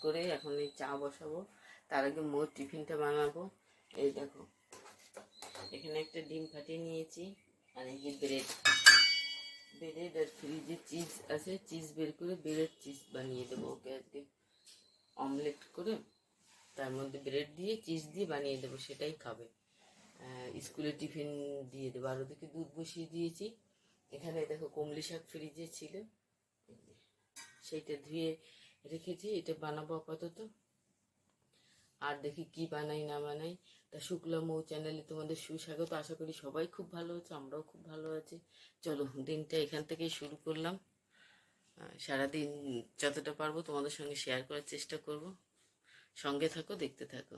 করে এখন এই চা বসাবো। তার আগে মোর টিফিনটা বানাবো। এই দেখো, এখানে একটা ডিম ফাটিয়ে নিয়েছি, আর এই যে ব্রেড আর ফ্রিজে চিজ আছে, চিজ বের করে ব্রেড চিজ বানিয়ে দেবো ওকে আজকে। অমলেট করে তার মধ্যে ব্রেড দিয়ে চিজ দিয়ে বানিয়ে দেবো, সেটাই খাবে। স্কুলে টিফিন দিয়ে দেবো। আর ওদিকে দুধ বসিয়ে দিয়েছি। এখানে দেখো কমলি শাক ফ্রিজে ছিল, সেইটা ধুয়ে রেখেছি, এটা বানাবো আপাতত। আর দেখি কি বানাই না বানাই। তা শুক্লা মৌ চ্যানেলে তোমাদের সুস্বাগত। আশা করি সবাই খুব ভালো আছে, আমরাও খুব ভালো আছি। চলো দিনটা এখান থেকেই শুরু করলাম। সারাদিন যতটা পারবো তোমাদের সঙ্গে শেয়ার করার চেষ্টা করব। সঙ্গে থাকো, দেখতে থাকো।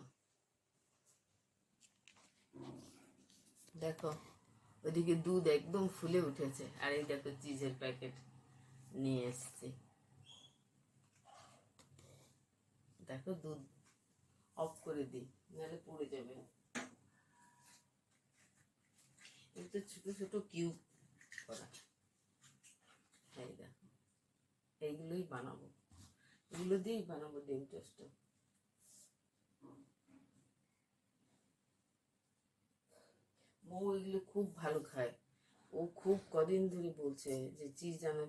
দেখো ওইদিকে দুধ একদম ফুলে উঠেছে, আর এই দেখো চিজের প্যাকেট নিয়ে এসছি। দেখো দুধ অফ করে দিই, নাহলে পড়ে যাবে। একটু ছোট ছোট কিউব করা। এই দেখো, এইগুলোই বানাবো, এগুলো দিয়েই বানাবো ডিম টোস্ট। মৌ এগুলো খুব ভালো খায়। ও খুব কদিন ধরে বলছে যে চিজ আনো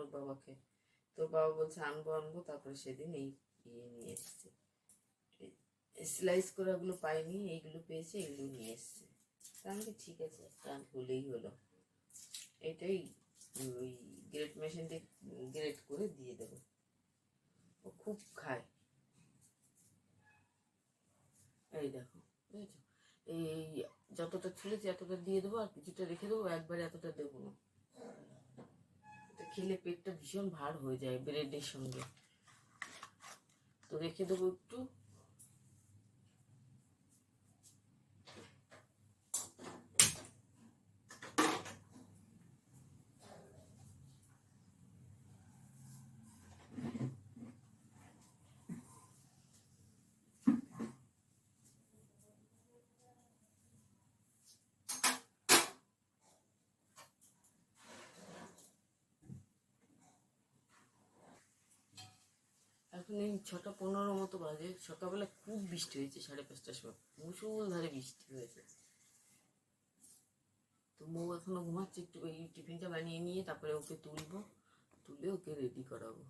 ওর বাবাকে। তোর বাবা বলছে আনবো আনবো, তারপরে সেদিন এই নিয়ে এসছে। স্লাইস করে ওগুলো পাইনি, এইগুলো পেয়েছে, এগুলো নিয়ে এসছে। তাহলে ঠিক আছে, তার হলেই হলো। এটাই ওই গ্রেট মেশিন দিয়ে গ্রেট করে দিয়ে দেবো। ও খুব খায়। এই দেখো, বুঝেছো, এই যতটা ছুলেছি এতটা দিয়ে দেবো, আর কিছুটা রেখে দেবো, একবারে এতটা দেবো না। এটা খেলে পেটটা ভীষণ ভার হয়ে যায় ব্রেডের সঙ্গে, তো রেখে দেবো একটু। এখন এই 6:15 মতো বাজে। সকালবেলা খুব বৃষ্টি হয়েছে, 5:30টার সময় মুষলধারে বৃষ্টি হয়েছে। তো মৌ এখনো ঘুমাচ্ছে, একটু এই টিফিনটা বানিয়ে নিয়ে তারপরে ওকে তুলবো, তুলে ওকে রেডি করাবো।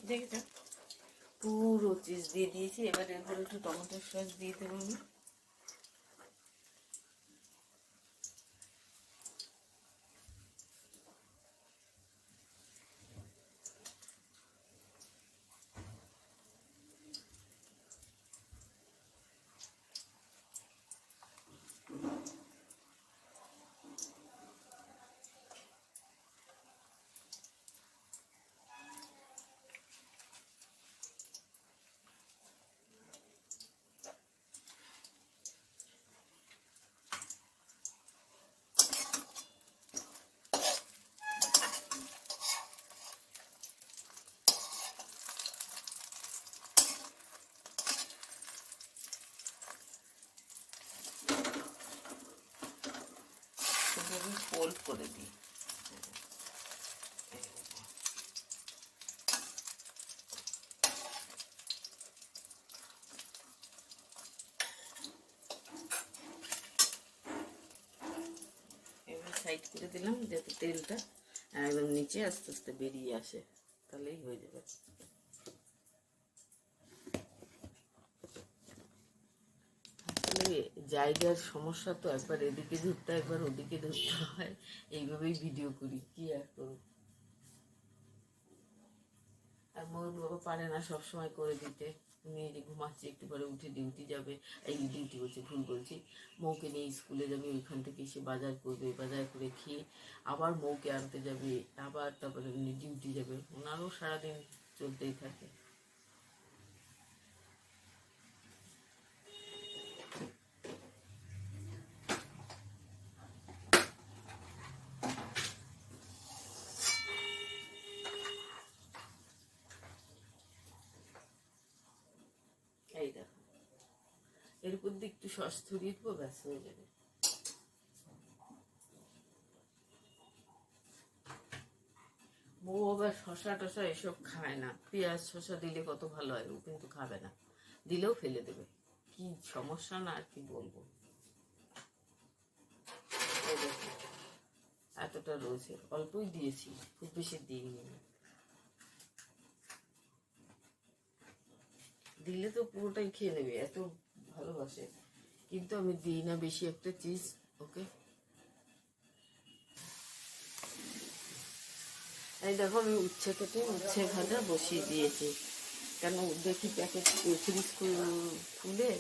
দেখেছো, পুরো চিজ দিয়ে দিয়েছি। এবার এর উপরে একটু টমেটো সস দিয়ে দেবো আমি। এভাবে ফোল্ড করে দিই। এবার সাইড করে দিলাম যাতে তেলটা একদম নিচে আস্তে আস্তে বেরিয়ে আসে, তাহলেই হয়ে যাবে। আসলে জায়গার সমস্যা তো, একবার এদিকে ধরতে একবার ওদিকে ধরতে হয়, এইভাবেই ভিডিও করি, কি আর করব। আর মোর বাবা পারে না সবসময় করে দিতে, মেয়ে যে ঘুমাচ্ছে একটু পরে উঠে ডিউটি যাবে, এই ডিউটি বলছি, ভুল বলছি, মৌকে নিয়ে স্কুলে যাবে, ওইখান থেকে এসে বাজার করবে, বাজার করে খেয়ে আবার মৌকে আনতে যাবে, আবার তারপরে উনি ডিউটি যাবে, ওনারও সারাদিন চলতেই থাকে। এই দেখো, এর উপর দিয়ে একটু সস ছড়িয়ে দেবো, ব্যাস হয়ে যাবে। বউ আবার শশা টশা এসব খায় না, পেঁয়াজ শশা দিলে কত ভালো হয়, ও কিন্তু খাবে না, দিলেও ফেলে দেবে, কি সমস্যা না আর কি বলবো। এতটা রয়েছে, অল্পই দিয়েছি, খুব বেশি দিইনি, দিলে তো পুরোটাই খেয়ে নেবে, এত ভালোবাসে, কিন্তু আমি দিই না বেশি একটা চিজ ওকে। এই দেখো, আমি উচ্ছে কেটে উচ্ছে ভাজা বসিয়ে দিয়েছি, কেন দেখি প্যাকেট ফ্রিজ খুলে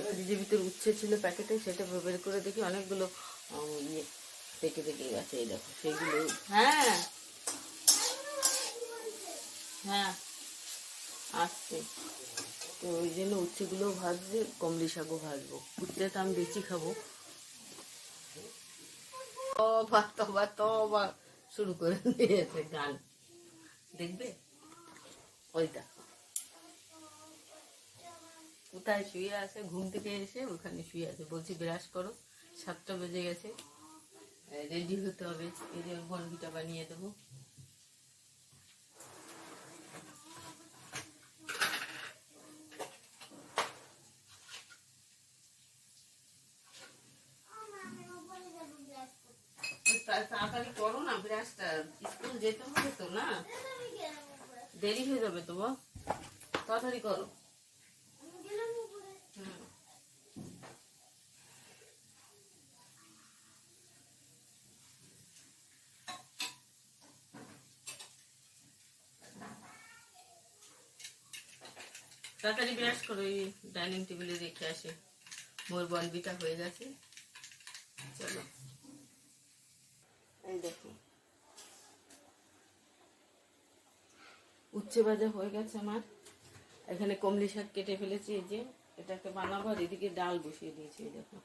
ফ্রিজের ভিতরে উচ্ছে ছিল প্যাকেটে, সেটা বের করে দেখি অনেকগুলো ইয়ে পেকে পেকে গেছে, এই দেখো সেইগুলো। হ্যাঁ হ্যাঁ আসছে, তো ওই জন্য উচ্ছেগুলো ভাজবে, কমলি শাকও ভাজবো, উচ্ছেটা আমি বেশি খাবো। তবা তবা তবা শুরু করে দিয়েছে গান, দেখবে ওইটা কোথায় শুয়ে আছে, ঘুম থেকে এসে ওখানে শুয়ে আছে, বলছি ব্রাশ করো, 7টা বেজে গেছে, রেডি হতে হবে, এই যে বনভিটা বানিয়ে দেবো। তাড়াতাড়ি করো না ব্রাশটা, স্কুল যেতে হবে তো না, দেরি হয়ে যাবে তো, তাড়াতাড়ি করো। তাড়াতাড়ি ব্রাশ করো, এই ডাইনিং টেবিলে রেখে আসে, মোর বনবিটা হয়ে গেছে, চলো। এই দেখো উচ্ছে ভাজা হয়ে গেছে আমার, এখানে কমলি শাক কেটে ফেলেছি, এই যে এটাকে বানাবো, আর এদিকে ডাল বসিয়ে দিয়েছি, এই দেখো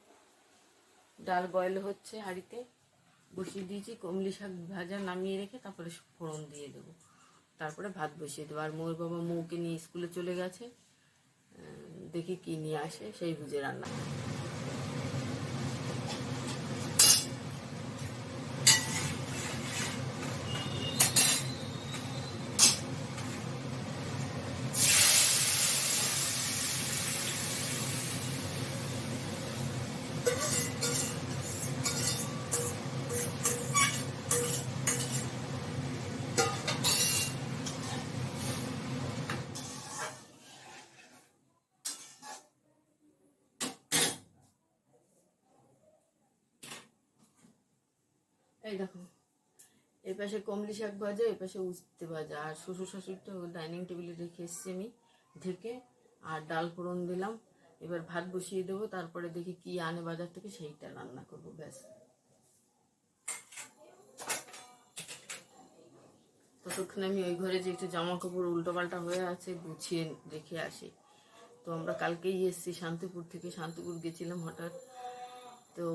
ডাল বয়েল হচ্ছে, হাঁড়িতে বসিয়ে দিয়েছি, কমলি শাক ভাজা নামিয়ে রেখে তারপরে ফোড়ন দিয়ে দেবো, তারপরে ভাত বসিয়ে দেবো। আর মোর বাবা মৌকে নিয়ে স্কুলে চলে গেছে, দেখি কি নিয়ে আসে সেই বুঝে রান্না করবো। এই দেখো, এই পাশে কমলি শাক ভাজা, এই পাশে উস্তে ভাজা, আর শ্বশুর শাশুড়িটা ডাইনিং টেবিলে রেখে এসছি আমি ঢেকে, আর ডাল ফোড়ন দিলাম, এবার ভাত বসিয়ে দেবো, তারপরে দেখি কি আনে বাজার থেকে সেইটা রান্না করবো, ব্যাস। ততক্ষণ আমি ওই ঘরে যে একটু জামা কাপড় উল্টো পাল্টা হয়ে আছে গুছিয়ে রেখে আসি। তো আমরা কালকেই এসছি শান্তিপুর থেকে, শান্তিপুর গেছিলাম হঠাৎ, তো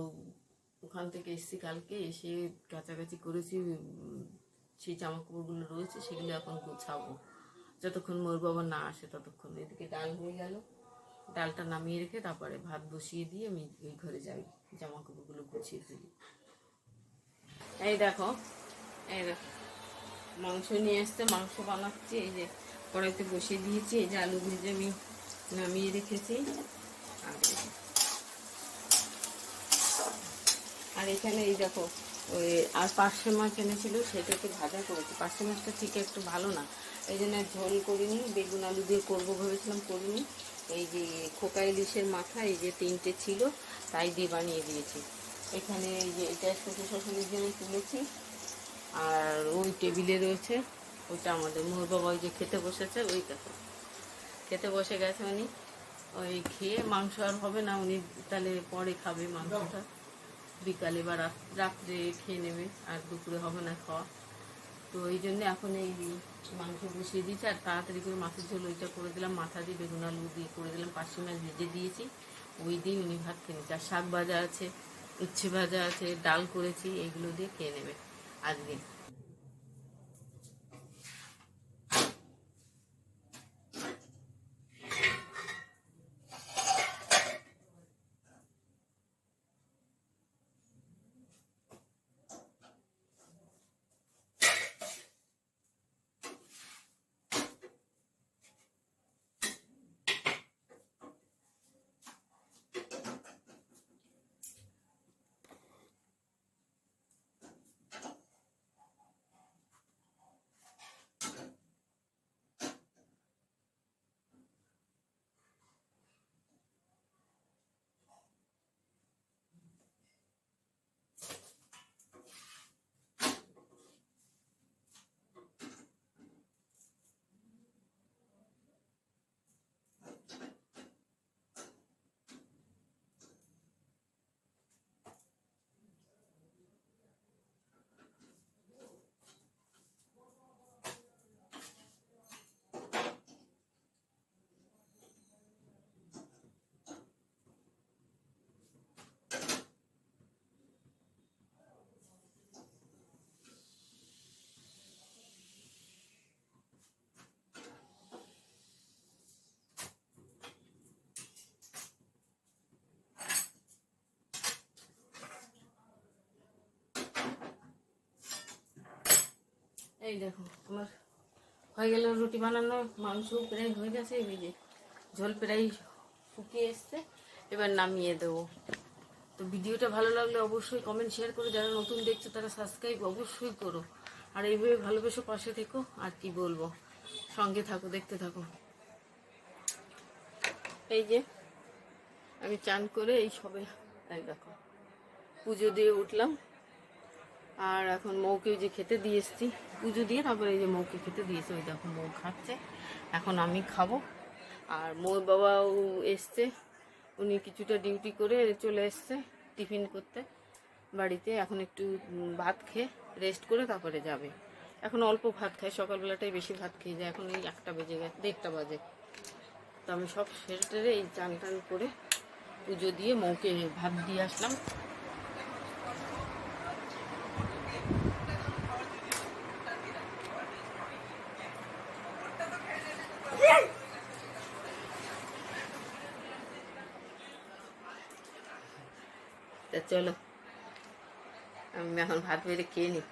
ওখান থেকে এসছি কালকে, এসে কাছাকাছি করেছি, সেই জামা কাপড়গুলো রয়েছে সেগুলো এখন গুছাবো, যতক্ষণ মোর বাবা না আসে ততক্ষণ। এদিকে ডাল হয়ে গেল, ডালটা নামিয়ে রেখে তারপরে ভাত বসিয়ে দিয়ে আমি ওই ঘরে যাই, জামা কাপড়গুলো গুছিয়ে দিই। এই দেখো, এই দেখো মাংস নিয়ে আসতে, মাংস বানাচ্ছি। এই যে কড়াইতে বসিয়ে দিয়েছি, এই যে আলু ভেজে আমি নামিয়ে রেখেছি। আর এখানে এই দেখো ওই আর পার্শে মাছ এনেছিল, সেটা একটু ভাজা করেছি। পার্শে মাছটা ঠিক একটু ভালো না, এই জন্য ঝোল করিনি, বেগুন আলু দিয়ে করবো ভেবেছিলাম, করিনি। এই যে খোকা ইলিশের মাথা এই যে 3টে ছিল, তাই দিয়ে বানিয়ে দিয়েছি। এখানে এই যে এটা শ্বশুর শাশুড়ির জন্য তুলেছি। আর ওই টেবিলে রয়েছে, ওইটা আমাদের মোর বাবা ওই যে খেতে বসেছে, ওই দেখো খেতে বসে গেছে উনি। ওই খেয়ে মাংস আর হবে না, উনি তাহলে পরে খাবে মাংসটা, বিকালে বা রাত্রে খেয়ে নেবে, আর দুপুরে হবে না খাওয়া। তো এই জন্য এখন এই মাংস বসিয়ে দিয়েছি, আর তাড়াতাড়ি করে মাছের ঝোল ওইটা করে দিলাম, মাথা দিয়ে বেগুন আলু দিয়ে করে দিলাম, পার্শে মাছ ভেজে দিয়েছি, ওই দিয়ে উনি ভাত খেয়ে নিচ্ছে। আর শাক ভাজা আছে, উচ্ছে ভাজা আছে, ডাল করেছি, এইগুলো দিয়ে খেয়ে নেবে আজকে। এই দেখো আমার হয়ে গেল রুটি বানানো, মাংস প্রায় হয়ে গেছে, এই যে ঝোল প্রায় শুকিয়ে এসছে, এবার নামিয়ে দেবো। তো ভিডিওটা ভালো লাগলে অবশ্যই কমেন্ট শেয়ার করো, যারা নতুন দেখছো তারা সাবস্ক্রাইব অবশ্যই করো, আর এইভাবে ভালোবেসে পাশে থেকো। আর কি বলবো, সঙ্গে থাকো, দেখতে থাকো। এই যে আমি চান করে এই সবে এই দেখো পুজো দিয়ে উঠলাম, আর এখন মৌকে যে খেতে দিয়ে এসছি, পুজো দিয়ে তারপরে এই যে মৌকে খেতে দিয়েছে, ওই দেখো মৌ খাচ্ছে, এখন আমি খাবো। আর মোর বাবাও এসছে, উনি কিছুটা ডিউটি করে চলে এসছে টিফিন করতে বাড়িতে, এখন একটু ভাত খেয়ে রেস্ট করে তারপরে যাবে। এখন অল্প ভাত খায়, সকালবেলাটাই বেশি ভাত খেয়ে যায়, এখন এই 1টা বেজে গেছে, 1:30 বাজে। তো আমি সব সেরে টেরে এই চান টান করে পুজো দিয়ে মৌকে ভাত দিয়ে আসলাম। তা চলো আমি এখন ভাত বেড়ে খেয়ে নিই।